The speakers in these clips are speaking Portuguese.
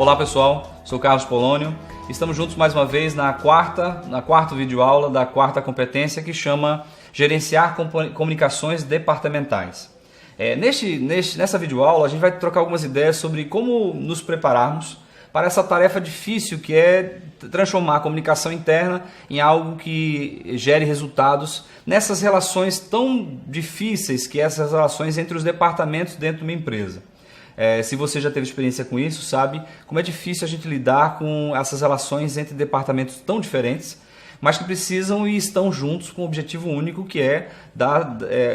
Olá pessoal, sou Carlos Polônio. Estamos juntos mais uma vez na quarta videoaula da quarta competência que chama Gerenciar Comunicações Departamentais. Nessa videoaula a gente vai trocar algumas ideias sobre como nos prepararmos para essa tarefa difícil que é transformar a comunicação interna em algo que gere resultados nessas relações tão difíceis que essas relações entre os departamentos dentro de uma empresa. Se você já teve experiência com isso, sabe como é difícil a gente lidar com essas relações entre departamentos tão diferentes, mas que precisam e estão juntos com um objetivo único, que é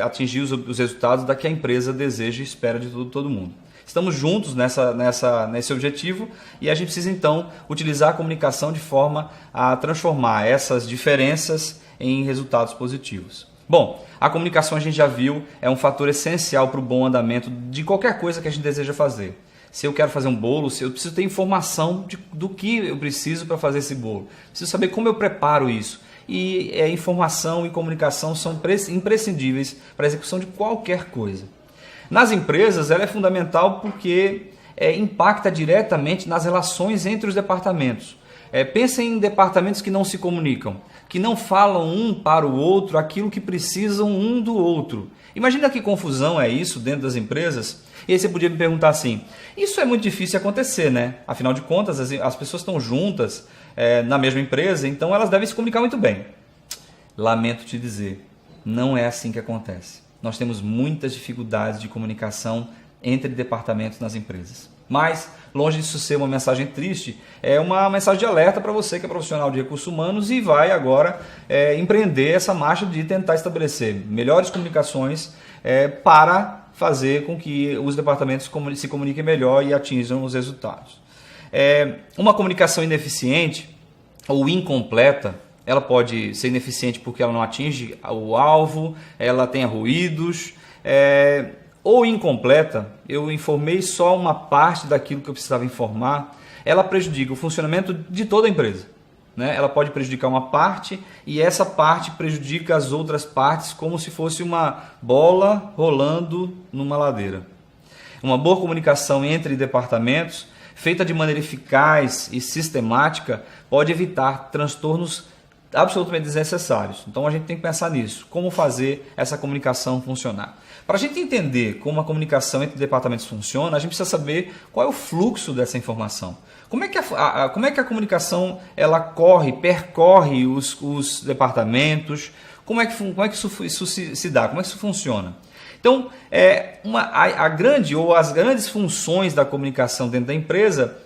atingir os resultados da que a empresa deseja e espera de todo mundo. Estamos juntos nesse objetivo e a gente precisa então utilizar a comunicação de forma a transformar essas diferenças em resultados positivos. Bom, a comunicação a gente já viu, é um fator essencial para o bom andamento de qualquer coisa que a gente deseja fazer. Se eu quero fazer um bolo, eu preciso ter informação do que eu preciso para fazer esse bolo. Preciso saber como eu preparo isso. E informação e comunicação são imprescindíveis para a execução de qualquer coisa. Nas empresas, ela é fundamental porque impacta diretamente nas relações entre os departamentos. Pensem em departamentos que não se comunicam, que não falam um para o outro aquilo que precisam um do outro. Imagina que confusão é isso dentro das empresas. E aí você podia me perguntar assim, isso é muito difícil de acontecer, né? Afinal de contas, as pessoas estão juntas na mesma empresa, então elas devem se comunicar muito bem. Lamento te dizer, não é assim que acontece. Nós temos muitas dificuldades de comunicação entre departamentos nas empresas. Mas, longe disso ser uma mensagem triste, é uma mensagem de alerta para você que é profissional de recursos humanos e vai agora empreender essa marcha de tentar estabelecer melhores comunicações para fazer com que os departamentos se comuniquem melhor e atinjam os resultados. Uma comunicação ineficiente ou incompleta, ela pode ser ineficiente porque ela não atinge o alvo, ela tenha ruídos, ou incompleta, eu informei só uma parte daquilo que eu precisava informar, ela prejudica o funcionamento de toda a empresa. Né? Ela pode prejudicar uma parte e essa parte prejudica as outras partes como se fosse uma bola rolando numa ladeira. Uma boa comunicação entre departamentos, feita de maneira eficaz e sistemática, pode evitar transtornos absolutamente desnecessários. Então a gente tem que pensar nisso, como fazer essa comunicação funcionar. Para a gente entender como a comunicação entre departamentos funciona, a gente precisa saber qual é o fluxo dessa informação. Como é que a comunicação ela percorre os departamentos, como é que isso se dá, como é que isso funciona? Então, as grandes funções da comunicação dentro da empresa,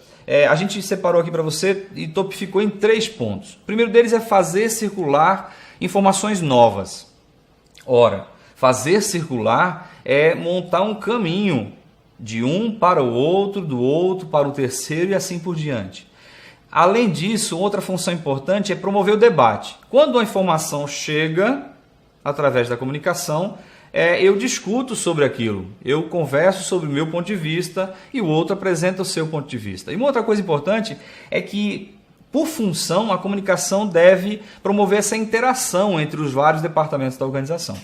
a gente separou aqui para você e topificou em 3 pontos. O primeiro deles é fazer circular informações novas. Ora, fazer circular é montar um caminho de um para o outro, do outro para o terceiro e assim por diante. Além disso, outra função importante é promover o debate. Quando a informação chega através da comunicação, eu discuto sobre aquilo, eu converso sobre o meu ponto de vista e o outro apresenta o seu ponto de vista. E uma outra coisa importante é que, por função, a comunicação deve promover essa interação entre os vários departamentos da organização.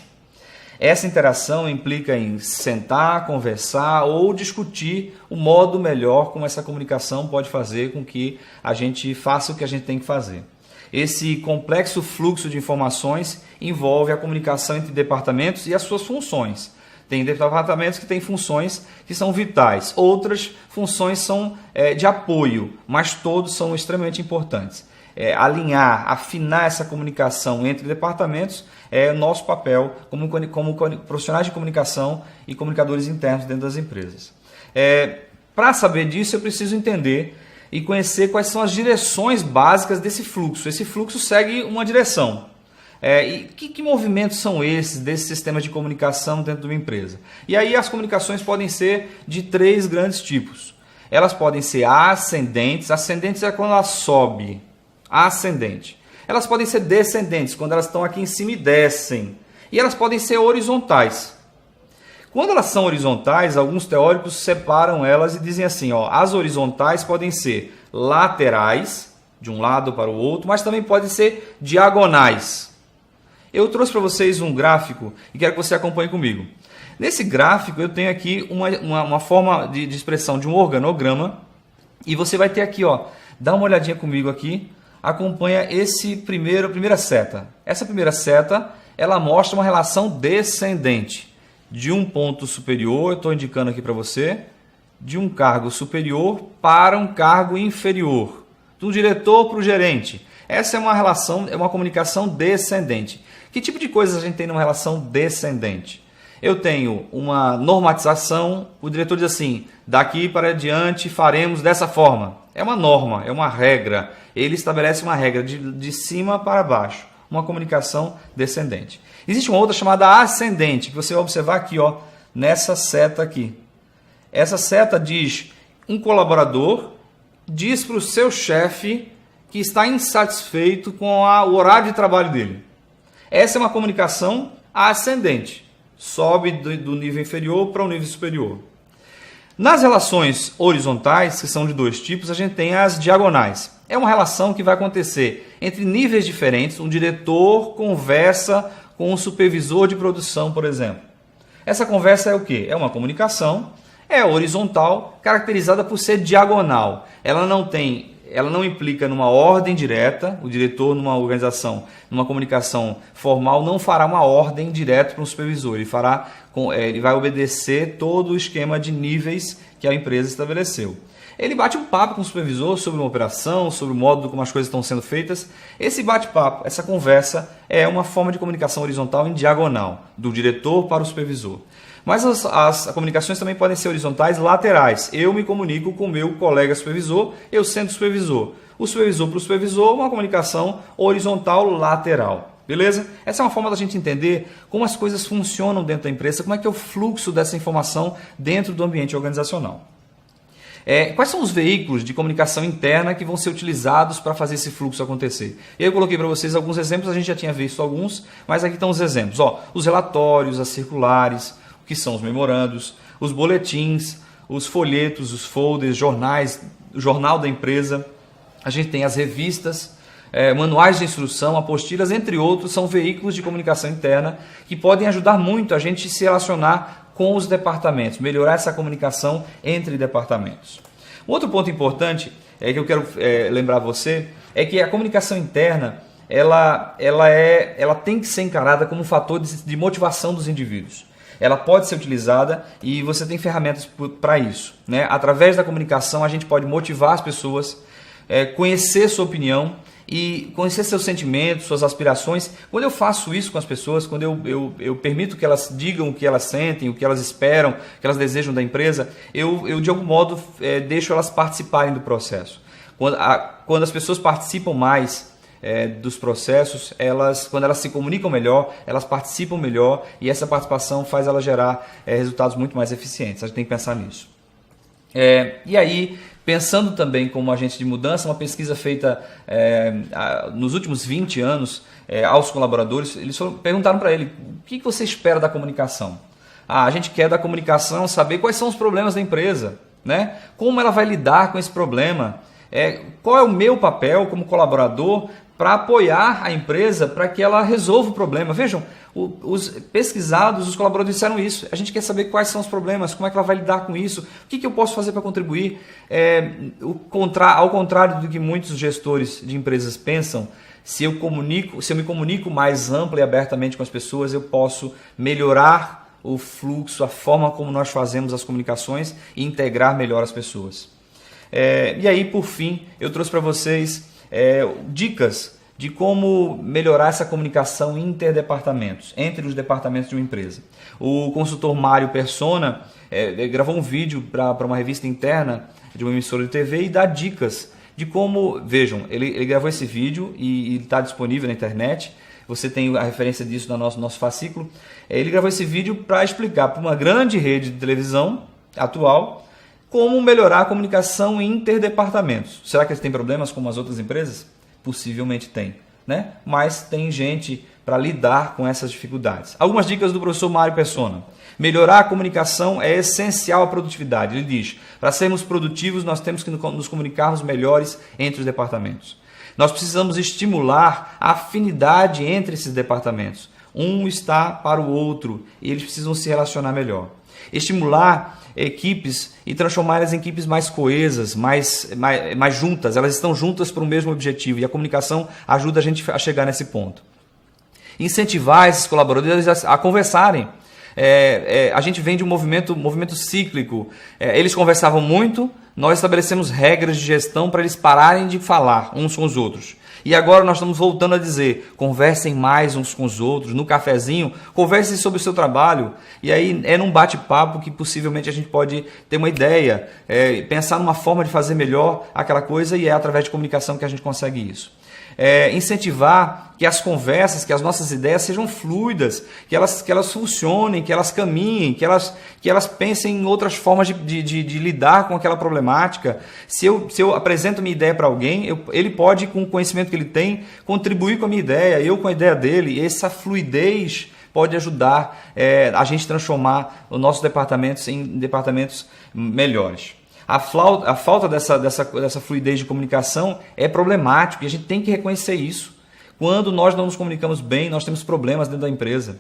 Essa interação implica em sentar, conversar ou discutir o modo melhor como essa comunicação pode fazer com que a gente faça o que a gente tem que fazer. Esse complexo fluxo de informações envolve a comunicação entre departamentos e as suas funções. Tem departamentos que têm funções que são vitais, outras funções são de apoio, mas todos são extremamente importantes. Afinar essa comunicação entre departamentos é o nosso papel como profissionais de comunicação e comunicadores internos dentro das empresas. Para saber disso, eu preciso entender e conhecer quais são as direções básicas desse fluxo. Esse fluxo segue uma direção. E que movimentos são esses desses sistemas de comunicação dentro de uma empresa? E aí as comunicações podem ser de 3 grandes tipos. Elas podem ser ascendentes. Ascendentes é quando ela sobe. Ascendente. Elas podem ser descendentes, quando elas estão aqui em cima e descem. E elas podem ser horizontais. Quando elas são horizontais, alguns teóricos separam elas e dizem assim, as horizontais podem ser laterais, de um lado para o outro, mas também podem ser diagonais. Eu trouxe para vocês um gráfico e quero que você acompanhe comigo. Nesse gráfico eu tenho aqui uma forma de expressão de um organograma E você vai ter aqui, ó, dá uma olhadinha comigo aqui, acompanha esse primeira seta. Essa primeira seta, ela mostra uma relação descendente de um ponto superior, eu estou indicando aqui para você, de um cargo superior para um cargo inferior, do diretor para o gerente. Essa é uma relação, é uma comunicação descendente. Que tipo de coisas a gente tem numa relação descendente? Eu tenho uma normatização, o diretor diz assim, daqui para diante faremos dessa forma. É uma norma, é uma regra. Ele estabelece uma regra de cima para baixo, uma comunicação descendente. Existe uma outra chamada ascendente, que você vai observar aqui, ó, nessa seta aqui. Essa seta diz, um colaborador diz para o seu chefe que está insatisfeito com o horário de trabalho dele. Essa é uma comunicação ascendente. Sobe do nível inferior para o nível superior. Nas relações horizontais, que são de dois tipos, a gente tem as diagonais. É uma relação que vai acontecer entre níveis diferentes. Um diretor conversa com um supervisor de produção, por exemplo. Essa conversa é o quê? É uma comunicação, é horizontal, caracterizada por ser diagonal. Ela não implica numa ordem direta. O diretor, numa organização, numa comunicação formal, não fará uma ordem direta para um supervisor. Ele vai obedecer todo o esquema de níveis que a empresa estabeleceu. Ele bate um papo com o supervisor sobre uma operação, sobre o modo como as coisas estão sendo feitas. Esse bate-papo, essa conversa, é uma forma de comunicação horizontal em diagonal, do diretor para o supervisor. Mas as comunicações também podem ser horizontais laterais. Eu me comunico com o meu colega supervisor, eu sendo supervisor. O supervisor para o supervisor, uma comunicação horizontal lateral. Beleza? Essa é uma forma da gente entender como as coisas funcionam dentro da empresa, como é que é o fluxo dessa informação dentro do ambiente organizacional. Quais são os veículos de comunicação interna que vão ser utilizados para fazer esse fluxo acontecer? Eu coloquei para vocês alguns exemplos, a gente já tinha visto alguns, mas aqui estão os exemplos. Os relatórios, as circulares, que são os memorandos, os boletins, os folhetos, os folders, jornais, o jornal da empresa. A gente tem as revistas, manuais de instrução, apostilas, entre outros, são veículos de comunicação interna que podem ajudar muito a gente se relacionar com os departamentos, melhorar essa comunicação entre departamentos. Um outro ponto importante que eu quero lembrar você é que a comunicação interna ela tem que ser encarada como um fator de motivação dos indivíduos. Ela pode ser utilizada e você tem ferramentas para isso, né? Através da comunicação a gente pode motivar as pessoas, conhecer sua opinião e conhecer seus sentimentos, suas aspirações. Quando eu faço isso com as pessoas, quando eu permito que elas digam o que elas sentem, o que elas esperam, o que elas desejam da empresa, eu de algum modo deixo elas participarem do processo. Quando as pessoas participam mais dos processos, quando elas se comunicam melhor, elas participam melhor e essa participação faz ela gerar resultados muito mais eficientes. A gente tem que pensar nisso. E aí, pensando também como agente de mudança, uma pesquisa feita nos últimos 20 anos aos colaboradores, eles perguntaram para ele, o que você espera da comunicação? A gente quer da comunicação saber quais são os problemas da empresa, né? Como ela vai lidar com esse problema, qual é o meu papel como colaborador para apoiar a empresa para que ela resolva o problema. Vejam, os pesquisados, os colaboradores disseram isso. A gente quer saber quais são os problemas, como é que ela vai lidar com isso, o que eu posso fazer para contribuir. Ao contrário do que muitos gestores de empresas pensam, se eu me comunico mais ampla e abertamente com as pessoas, eu posso melhorar o fluxo, a forma como nós fazemos as comunicações e integrar melhor as pessoas. E aí, por fim, eu trouxe para vocês dicas de como melhorar essa comunicação interdepartamentos, entre os departamentos de uma empresa. O consultor Mário Persona gravou um vídeo para uma revista interna de uma emissora de TV e dá dicas de como... Vejam, ele gravou esse vídeo e está disponível na internet. Você tem a referência disso no nosso fascículo. Ele gravou esse vídeo para explicar para uma grande rede de televisão atual como melhorar a comunicação interdepartamentos. Será que eles têm problemas como as outras empresas? Possivelmente tem, né? Mas tem gente para lidar com essas dificuldades. Algumas dicas do professor Mário Persona. Melhorar a comunicação é essencial à produtividade. Ele diz, para sermos produtivos nós temos que nos comunicarmos melhores entre os departamentos. Nós precisamos estimular a afinidade entre esses departamentos. Um está para o outro e eles precisam se relacionar melhor. Estimular equipes e transformá-las em equipes mais coesas, mais juntas. Elas estão juntas para o mesmo objetivo e a comunicação ajuda a gente a chegar nesse ponto. Incentivar esses colaboradores a conversarem. A gente vem de um movimento cíclico. Eles conversavam muito, nós estabelecemos regras de gestão para eles pararem de falar uns com os outros. E agora nós estamos voltando a dizer, conversem mais uns com os outros, no cafezinho, conversem sobre o seu trabalho. E aí é num bate-papo que possivelmente a gente pode ter uma ideia, pensar numa forma de fazer melhor aquela coisa, e é através de comunicação que a gente consegue isso. Incentivar que as conversas, que as nossas ideias sejam fluidas, que elas funcionem, que elas caminhem, que elas pensem em outras formas de lidar com aquela problemática. Se eu apresento minha ideia para alguém, ele pode, com o conhecimento que ele tem, contribuir com a minha ideia, eu com a ideia dele, e essa fluidez pode ajudar a gente transformar os nossos departamentos em departamentos melhores. A falta dessa fluidez de comunicação é problemático e a gente tem que reconhecer isso. Quando nós não nos comunicamos bem, nós temos problemas dentro da empresa.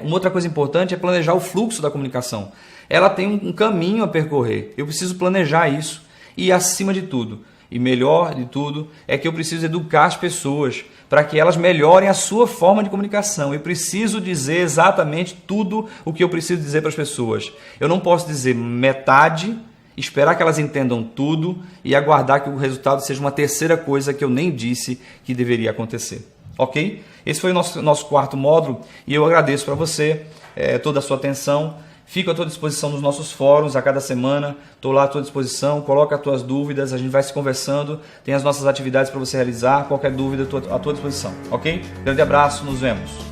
Uma outra coisa importante é planejar o fluxo da comunicação. Ela tem um caminho a percorrer. Eu preciso planejar isso. E acima de tudo, e melhor de tudo, é que eu preciso educar as pessoas para que elas melhorem a sua forma de comunicação. Eu preciso dizer exatamente tudo o que eu preciso dizer para as pessoas. Eu não posso dizer metade, esperar que elas entendam tudo e aguardar que o resultado seja uma terceira coisa que eu nem disse que deveria acontecer. Ok? Esse foi o nosso quarto módulo e eu agradeço para você toda a sua atenção. Fico à tua disposição nos nossos fóruns a cada semana. Estou lá à tua disposição. Coloca as tuas dúvidas, a gente vai se conversando. Tem as nossas atividades para você realizar. Qualquer dúvida, à tua disposição. Ok? Grande abraço, nos vemos.